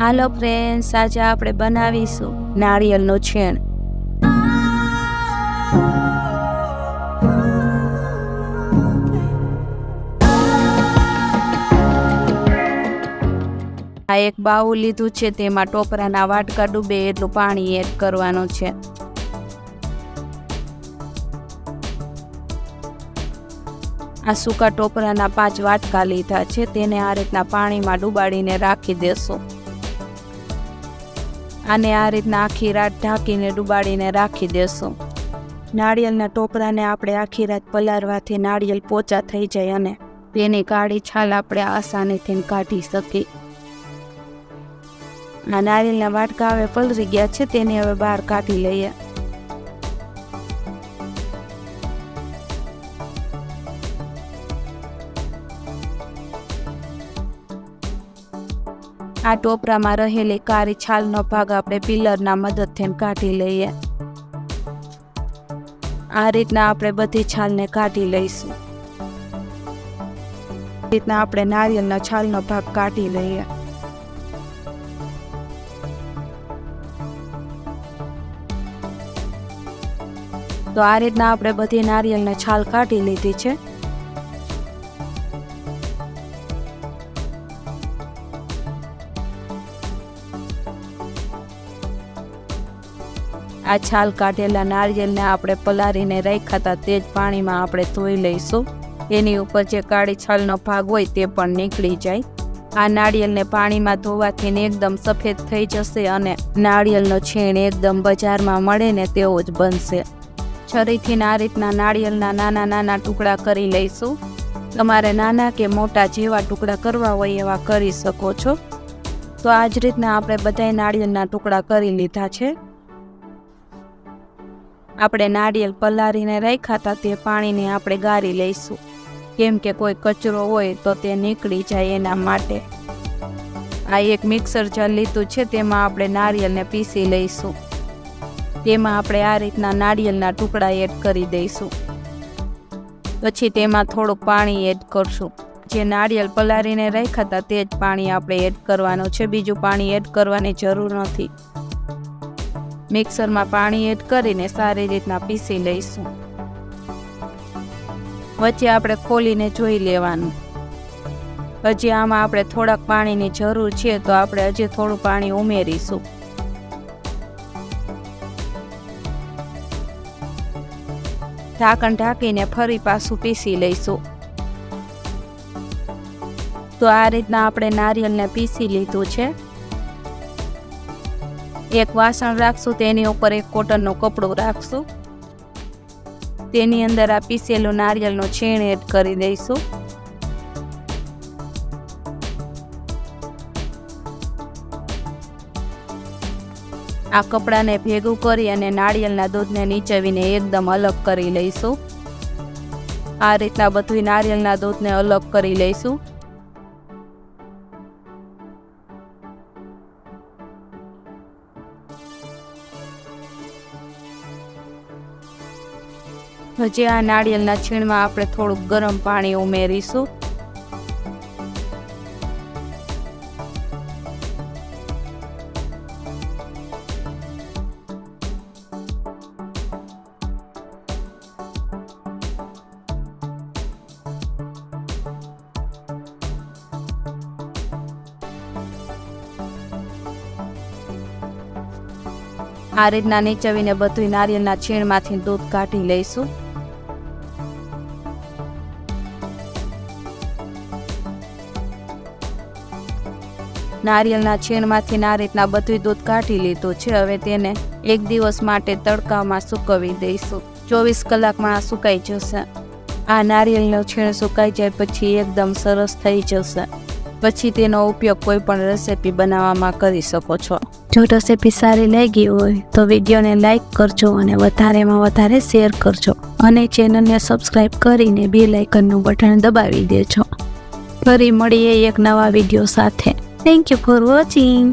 હાલો friends, આજે આપણે બનાવીશું નારિયેળનું છીણ. આ એક બાઉલ લીધું છે, તેમાં ટોપરાના વાટકા ડૂબે એટલું પાણી એડ કરવાનું છે. આ સૂકા ટોપરાના 5 વાટકા લીધા છે, તેને આ રીતના પાણીમાં ડુબાડીને રાખી દેશું. આને આ રીતના આખી રાત ઢાંકીને ડુબાડીને રાખી દેશું. નાળિયેરના ટોપરાને આપણે આખી રાત પલાળવાથી નાળિયેર પોચા થઈ જાય અને તેની કાળી છાલ આપણે આસાનીથી કાઢી શકીએ. આ નારિયેળના વાટકા હવે પલળી ગયા છે, તેને હવે બહાર કાઢી લઈએ. આ ટોપરામાં રહેલી કાળી છાલનો ભાગ આપણે પિલરના મદદથી કાઢી લઈએ. આ રીતના આપણે બધી છાલને કાઢી લઈશું. આ રીતના આપણે નારિયેળના છાલનો ભાગ કાઢી લઈએ. તો આ રીતના આપણે બધી નારિયેળની છાલ કાઢી લીધી છે. આ છાલ કાઢેલા નારિયેળને આપણે પલાળીને રાખ્યા હતા તે જ પાણીમાં આપણે ધોઈ લઈશું. એની ઉપર જે કાળી છાલનો ભાગ હોય તે પણ નીકળી જાય. આ નારિયેળને પાણીમાં ધોવાથી એકદમ સફેદ થઈ જશે અને નારિયેળનો છીણ એકદમ બજારમાં મળે ને તેવો જ બનશે. છરીથી આ રીતના નારિયેળના નાના નાના ટુકડા કરી લઈશું. તમારે નાના કે મોટા જેવા ટુકડા કરવા હોય એવા કરી શકો છો. તો આ જ રીતના આપણે બધા નારિયેળના ટુકડા કરી લીધા છે. આપણે નારિયેળ પલાળીને રાખ્યા હતા તે પાણીને આપણે ગાળી લઈશું, કેમ કે કોઈ કચરો હોય તો તે નીકળી જાય એના માટે. આ એક મિક્સર જાર લીધું છે, તેમાં આપણે નારિયેળને પીસી લઈશું. તેમાં આપણે આ રીતના નારિયેળના ટુકડા એડ કરી દઈશું. પછી તેમાં થોડુંક પાણી એડ કરશું. જે નારિયેળ પલાળીને રાખ્યા હતા તે જ પાણી આપણે એડ કરવાનું છે, બીજું પાણી એડ કરવાની જરૂર નથી. મિક્સરમાં પાણી એડ કરીને સારી રીતના પીસી લઈશું. વચ્ચે આપણે ખોલીને જોઈ લેવાનું. હજી આમાં આપણે થોડાક પાણીની જરૂર છે, તો આપણે હજી થોડું પાણી ઉમેરીશું. ઢાંકણ ઢાંકીને ફરી પાછું પીસી લઈશું. તો આ રીતના આપણે નારિયેળને પીસી લીધું છે. એક વાસણ રાખશું, તેની ઉપર એક કોટનનું કપડું રાખશું. તેની અંદર આ પીસેલું નારિયેળનું છીણ એડ કરી દઈશું. આ કપડાને ભેગું કરી અને નારિયેળના દૂધને નીચવીને એકદમ અલગ કરી લઈશું. આ રીતના બધું નારિયેળના દૂધને અલગ કરી લઈશું. હજી આ નારિયેળના છીણમાં આપણે થોડુંક ગરમ પાણી ઉમેરીશું. આ રીતના નીચવીને બધું નારિયેળના છીણમાંથી દૂધ કાઢી લઈશું. નારિયેળના છીણમાંથી આ રીતના બધું દૂધ કાઢી લીધું છે. હવે તેને 1 દિવસ માટે તડકામાં સૂકવી દઈશું. 24 કલાકમાં આ સુકાઈ જશે. આ નારિયેળનું છીણ સુકાઈ જાય પછી એકદમ સરસ થઈ જશે. પછી તેનો ઉપયોગ કોઈ પણ રેસીપી બનાવવામાં કરી શકો છો. જો રેસીપી સારી લાગી હોય તો વિડીયોને લાઈક કરજો અને વધારેમાં વધારે શેર કરજો અને ચેનલને સબસ્ક્રાઈબ કરીને બેલ આઇકનનું બટન દબાવી દેજો. ફરી મળીએ એક નવા વિડીયો સાથે. Thank you for watching.